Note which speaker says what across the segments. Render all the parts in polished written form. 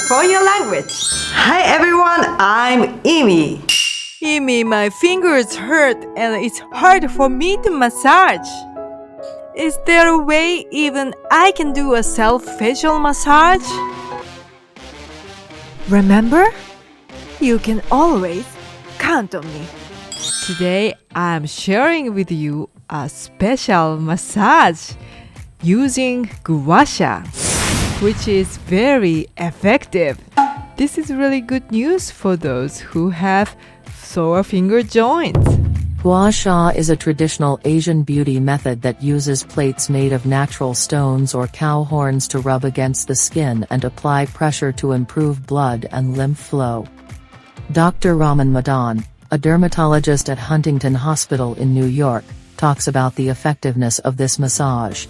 Speaker 1: for your language. Hi everyone, I'm Imi.
Speaker 2: Amy, my fingers hurt and it's hard for me to massage. Is there a way even I can do a self-facial massage? Remember? You can always count on me. Today, I'm sharing with you a special massage using gua sha, which is very effective. This is really good news for those who have sore finger joints.
Speaker 3: Gua sha is a traditional Asian beauty method that uses plates made of natural stones or cow horns to rub against the skin and apply pressure to improve blood and lymph flow. Dr. Raman Madan, a dermatologist at Huntington Hospital in New York, talks about the effectiveness of this massage.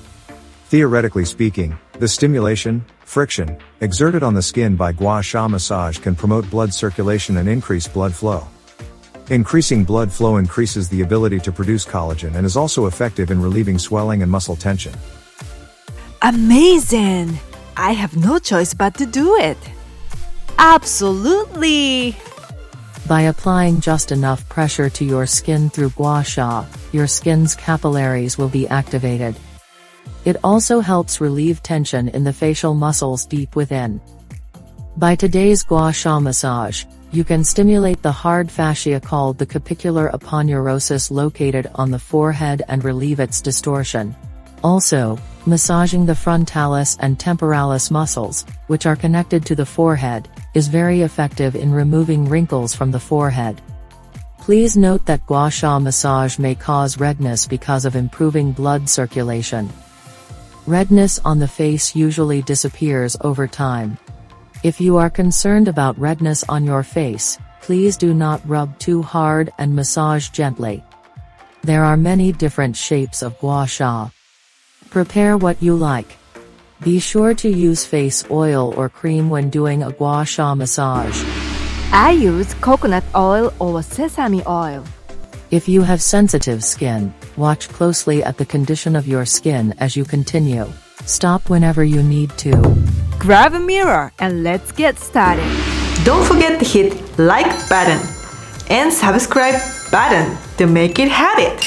Speaker 4: Theoretically speaking, the stimulation, friction, exerted on the skin by gua sha massage can promote blood circulation and increase blood flow. Increasing blood flow increases the ability to produce collagen and is also effective in relieving swelling and muscle tension.
Speaker 2: Amazing! I have no choice but to do it. Absolutely!
Speaker 3: By applying just enough pressure to your skin through gua sha, your skin's capillaries will be activated. It also helps relieve tension in the facial muscles deep within. By today's gua sha massage, you can stimulate the hard fascia called the capitular aponeurosis located on the forehead and relieve its distortion. Also, massaging the frontalis and temporalis muscles, which are connected to the forehead, is very effective in removing wrinkles from the forehead. Please note that gua sha massage may cause redness because of improving blood circulation. Redness on the face usually disappears over time. If you are concerned about redness on your face, please do not rub too hard and massage gently. There are many different shapes of gua sha. Prepare what you like. Be sure to use face oil or cream when doing a gua sha massage.
Speaker 2: I use coconut oil or sesame oil.
Speaker 3: If you have sensitive skin, watch closely at the condition of your skin as you continue. Stop whenever you need to.
Speaker 2: Grab a mirror and let's get started.
Speaker 1: Don't forget to hit like button and subscribe button to make it habit.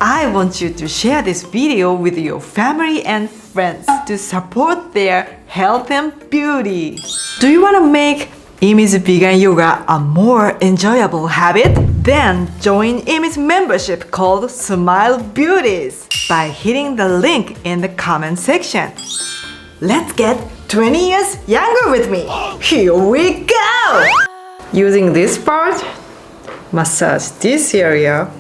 Speaker 1: I want you to share this video with your family and friends to support their health and beauty. Do you want to make Imi's vegan yoga a more enjoyable habit? Then join Imi's membership called Smile Beauties by hitting the link in the comment section. Let's get 20 years younger with me. Here we go! Using this part, massage this area.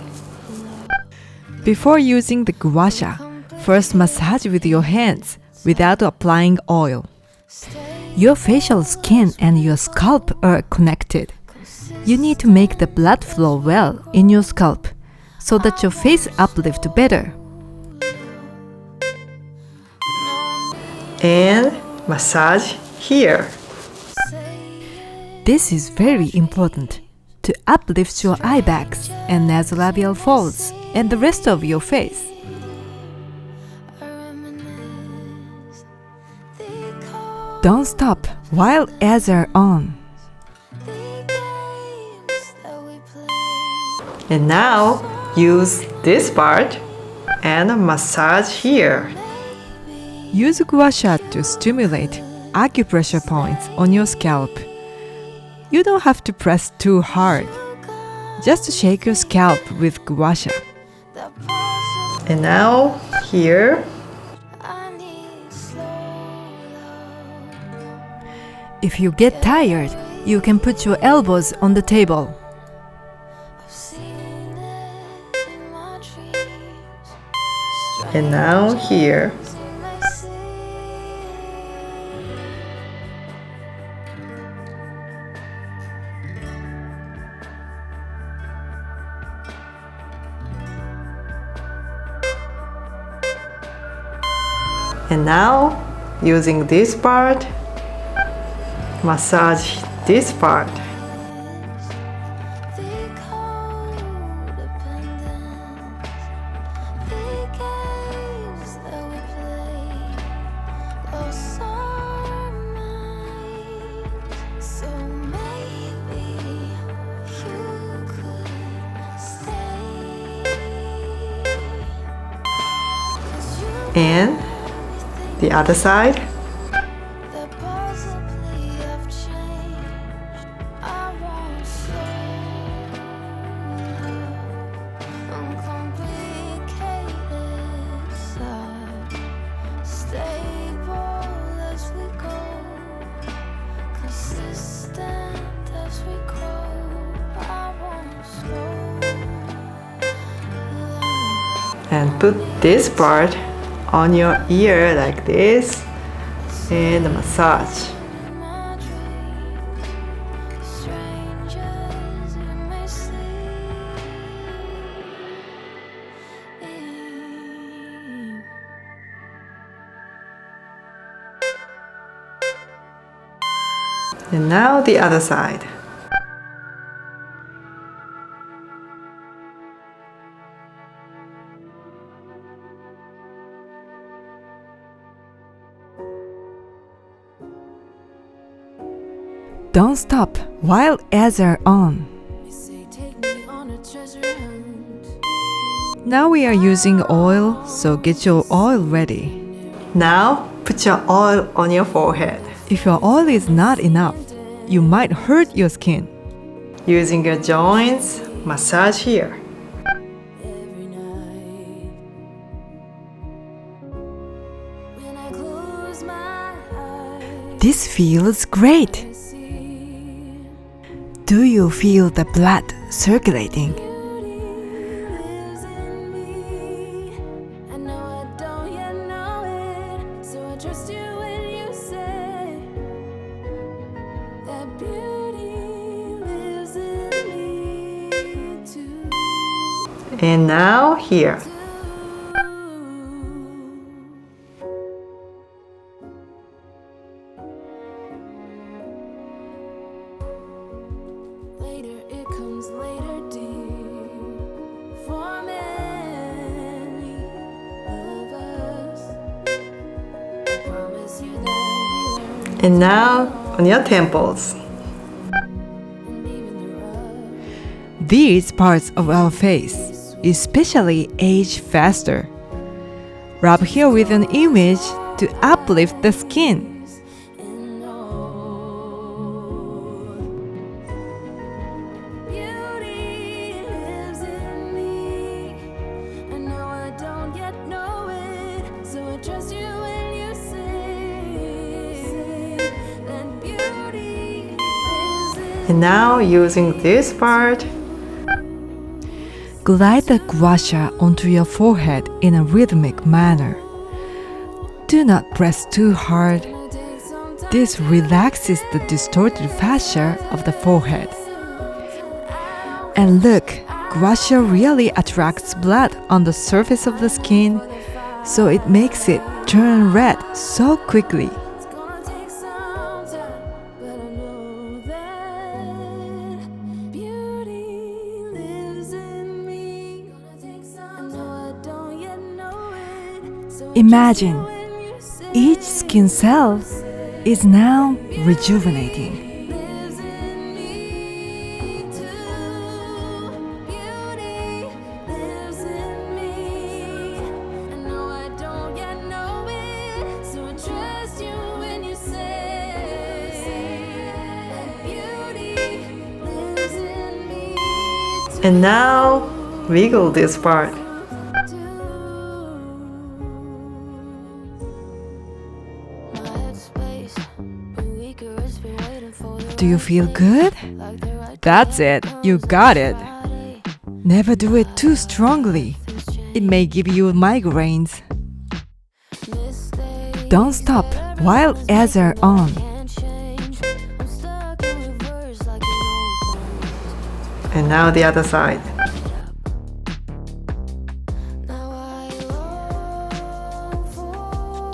Speaker 2: Before using the gua sha, first massage with your hands without applying oil. Your facial skin and your scalp are connected. You need to make the blood flow well in your scalp so that your face uplifts better.
Speaker 1: And massage here.
Speaker 2: This is very important to uplift your eye bags and nasolabial folds and the rest of your face. Don't stop while ads are on.
Speaker 1: And now use this part and massage here.
Speaker 2: Use gua sha to stimulate acupressure points on your scalp. You don't have to press too hard. Just shake your scalp with gua sha.
Speaker 1: And now here.
Speaker 2: If you get tired, you can put your elbows on the table.
Speaker 1: And now here. And now, using this part, massage this part. And the other side.
Speaker 5: that possibly have changed. I won't slow uncomplicated side. Stable as we go, consistent as we grow. I won't slow
Speaker 1: And put this part on your ear like this and massage.
Speaker 5: my dreams. Strangers you may see.
Speaker 1: And now the other side.
Speaker 2: Don't stop while ads are on.
Speaker 5: They say take me on a treasure hunt.
Speaker 2: Now we are using oil, so get your oil ready.
Speaker 1: Now put your oil on your forehead.
Speaker 2: If your oil is not enough, you might hurt your skin.
Speaker 1: Using your joints, massage here.
Speaker 5: Every night when I close my eyes,
Speaker 2: This feels great.
Speaker 5: I see
Speaker 2: Do you feel the blood circulating?
Speaker 5: beauty lives in me. I know I don't yet know it, so I trust you when you say that beauty lives in me too.
Speaker 1: And now here.
Speaker 5: Later, it comes later, dear. For many of us, I promise you that we learn,
Speaker 1: And now on your temples.
Speaker 5: and even the rough.
Speaker 2: These parts of our face especially age faster. Rub here with an image to uplift the skin.
Speaker 5: And beauty lives in me. I know I don't yet know it, so I trust you when you say that beauty lives in
Speaker 1: And now using this part.
Speaker 2: Glide the gua sha onto your forehead in a rhythmic manner. Do not press too hard.
Speaker 5: take some time.
Speaker 2: This relaxes the distorted fascia of the forehead. And look, gua sha really attracts blood on the surface of the skin, so it makes it turn red so quickly.
Speaker 5: It's gonna take some time, but I know that beauty lives in me. Gonna take some time. I know I don't yet know it, so I
Speaker 2: Imagine
Speaker 5: trust you when you say
Speaker 2: each skin cell is now rejuvenating.
Speaker 5: lives in me too. Beauty lives in me. I know I don't yet know it, so I trust you when you say that beauty lives in me
Speaker 1: And now wiggle this part.
Speaker 5: too. My headspace, but weaker, it's been waiting for the
Speaker 2: Do you feel good?
Speaker 5: like the right
Speaker 2: That's it, you got it.
Speaker 5: body.
Speaker 2: Never do it too strongly. It may give you migraines.
Speaker 5: Mistakes
Speaker 2: Don't stop while ads are on.
Speaker 5: can't change. I'm stuck in reverse like an old bone.
Speaker 1: And now the other side.
Speaker 5: Now I long for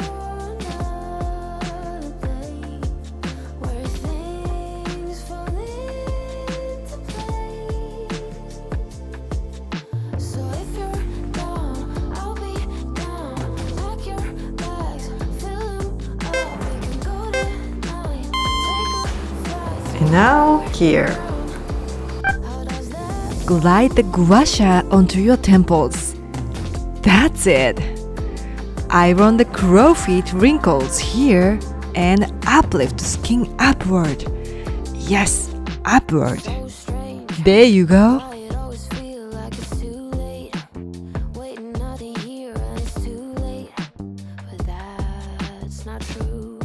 Speaker 5: another day where things fall into place. So if you're down, I'll be down. Pack your bags, fill 'em up. We can go tonight. Take a flight.
Speaker 1: And now here.
Speaker 5: How does that
Speaker 2: Glide the gua sha onto your temples. That's it. iron the crowfeet wrinkles here and uplift skin upward. Yes, upward. There you go.
Speaker 5: It always feel like it's too late. Waiting another year and it's too late. But that's not true.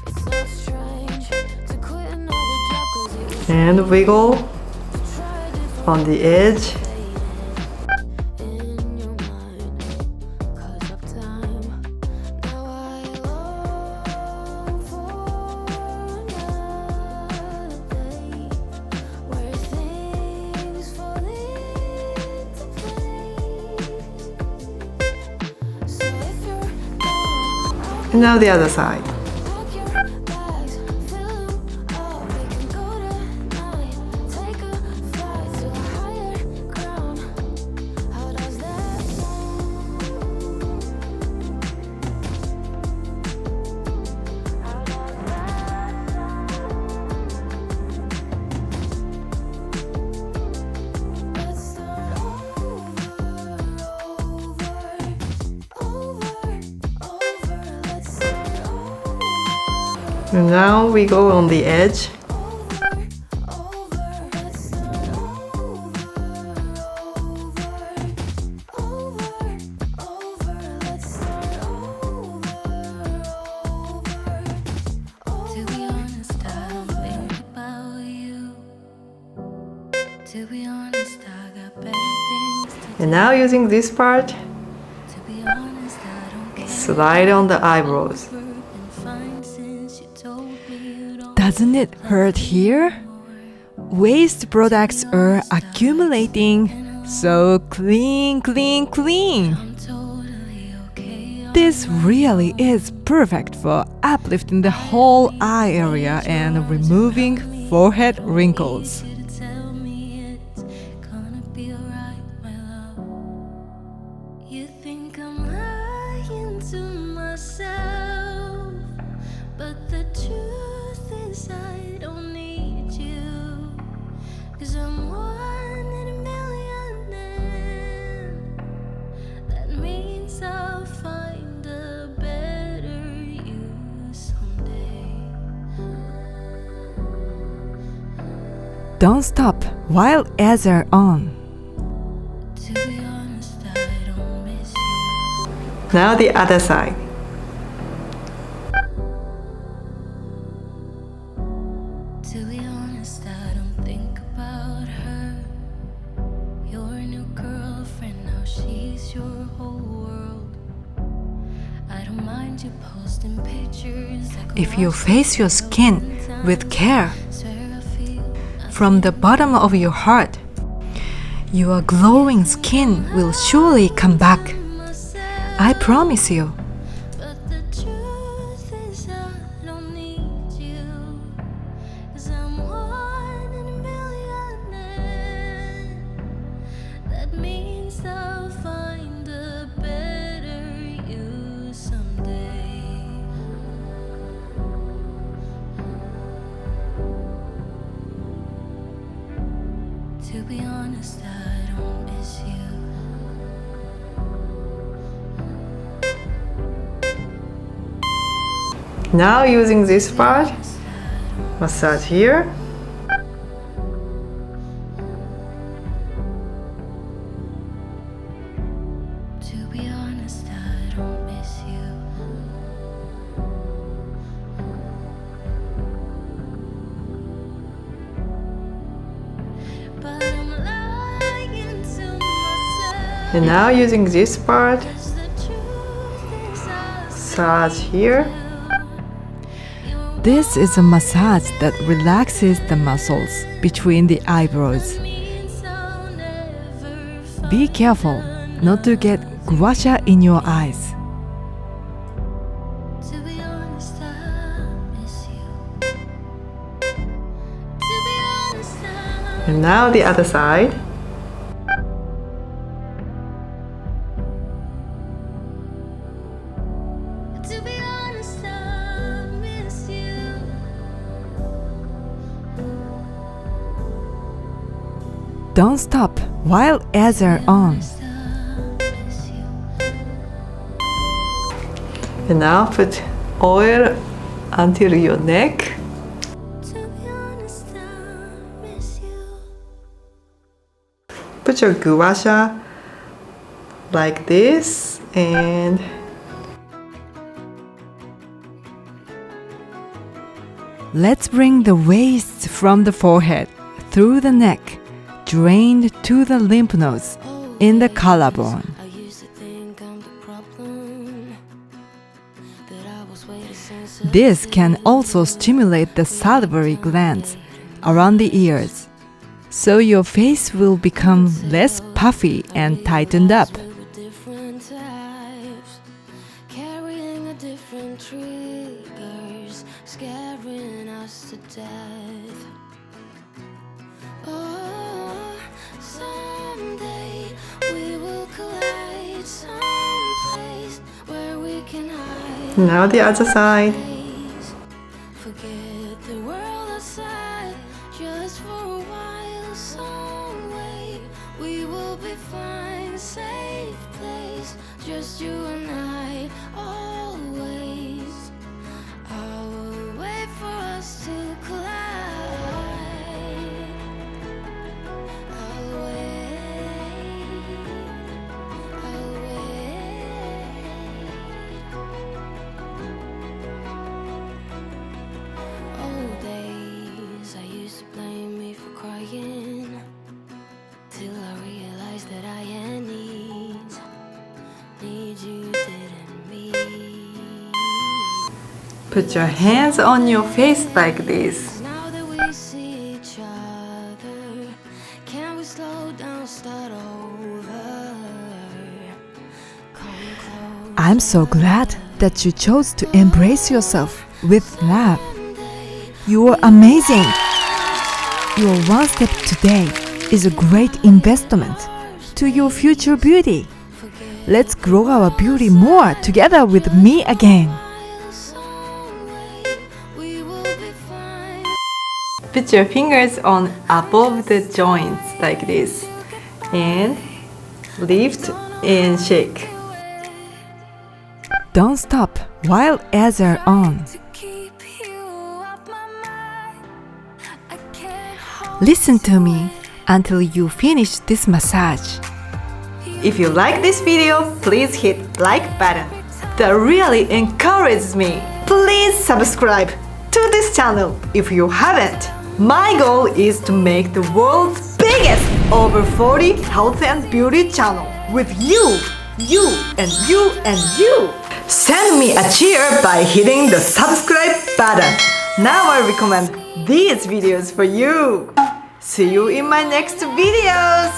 Speaker 5: It's so strange to quit another job 'cause it was
Speaker 1: And wiggle
Speaker 5: try a different
Speaker 1: on the edge.
Speaker 5: in your mind. 'Cause of time. Now I long for another day where things fall into place. So if you're gone,
Speaker 1: And now the other side.
Speaker 5: pack your bags, fill 'em up. We can go tonight. Take a flight to a higher ground. How does that sound? How does that sound? Let's start over. Let's start over.
Speaker 1: And now we go on the edge.
Speaker 5: Let's start over. Let's start over. To be honest, I don't think about you. To be honest, I got better things to
Speaker 1: And now using this part,
Speaker 5: To be honest, I don't care.
Speaker 1: slide on the eyebrows.
Speaker 5: Been fine since you told me you don't.
Speaker 2: Doesn't it hurt here? Waste products are accumulating. So clean, clean, clean.
Speaker 5: I'm totally okay.
Speaker 2: This really is perfect for uplifting the whole eye area and removing forehead wrinkles.
Speaker 5: You to tell me it's gonna be alright, my love. You think I'm lying to myself, but the truth is I don't need you. 'Cause I'm one in a million, and that means I'll find a better you someday.
Speaker 2: Don't stop while ads are on.
Speaker 5: To be honest, I don't miss you.
Speaker 1: Now the other side.
Speaker 5: To be honest, I don't think about her. Your new girlfriend, now she's your whole world. I don't mind you posting pictures. I could
Speaker 1: If you
Speaker 5: watch
Speaker 1: face your skin with care
Speaker 5: swear I feel
Speaker 1: from the bottom of your heart, your glowing skin will surely come back.
Speaker 5: myself.
Speaker 1: I promise you.
Speaker 5: But the truth is I don't need you. 'Cause I'm one in a million, and that means I'll find a better you someday. To be honest, I don't miss you.
Speaker 1: Now using this part, massage here.
Speaker 5: To be honest, I don't miss you. But I'm lying to myself.
Speaker 1: And now using this part,
Speaker 5: 'Cause the truth is I
Speaker 1: massage here.
Speaker 2: This is a massage that relaxes the muscles between the eyebrows.
Speaker 5: means I'll never find.
Speaker 2: Be careful not to get gua sha in your eyes.
Speaker 5: To be honest, I miss you. To be honest, I
Speaker 1: And now the other side.
Speaker 5: To be honest, I miss you.
Speaker 2: Don't stop while ads are on.
Speaker 5: I miss you.
Speaker 1: And now put oil until your neck.
Speaker 5: To be honest, I miss you.
Speaker 1: Put your gua sha like this and
Speaker 2: Let's bring the waist from the forehead through the neck, drained to the lymph nodes in the collarbone.
Speaker 5: I used to think I'm the problem. That I was waiting since
Speaker 2: This can also stimulate the salivary glands around the ears, so your face will become less puffy and tightened up.
Speaker 5: we were different types, carrying a different triggers, scaring us to death. Oh, someday we will collide someplace where we can hide.
Speaker 1: now the other side.
Speaker 5: Forget the world outside, just for a while, some way we will be fine, safe place, just you and I, always. I will wait for us to collide. I'll wait. I'll wait. Old days, I used to blame me for crying, till I realized that I had needs you didn't meet.
Speaker 1: Put your hands on your face like this.
Speaker 5: Now that we see each other, can we slow down, start over? Come close.
Speaker 2: I'm so glad that you chose to embrace yourself with love. You are amazing. Your one step today is a great investment to your future beauty. Let's grow our beauty more together with me again.
Speaker 5: We will be fine.
Speaker 1: Put your fingers on above the joints like this and lift and shake.
Speaker 2: Don't stop while ads are on.
Speaker 5: To keep you off my mind, I can't hold
Speaker 2: Listen to me until you finish this massage.
Speaker 1: If you like this video, please hit like button. That really encourages me. Please subscribe to this channel if you haven't. My goal is to make the world's biggest over 40 health and beauty channel with you, and you. Send me a cheer by hitting the subscribe button. Now I recommend these videos for you. See you in my next videos.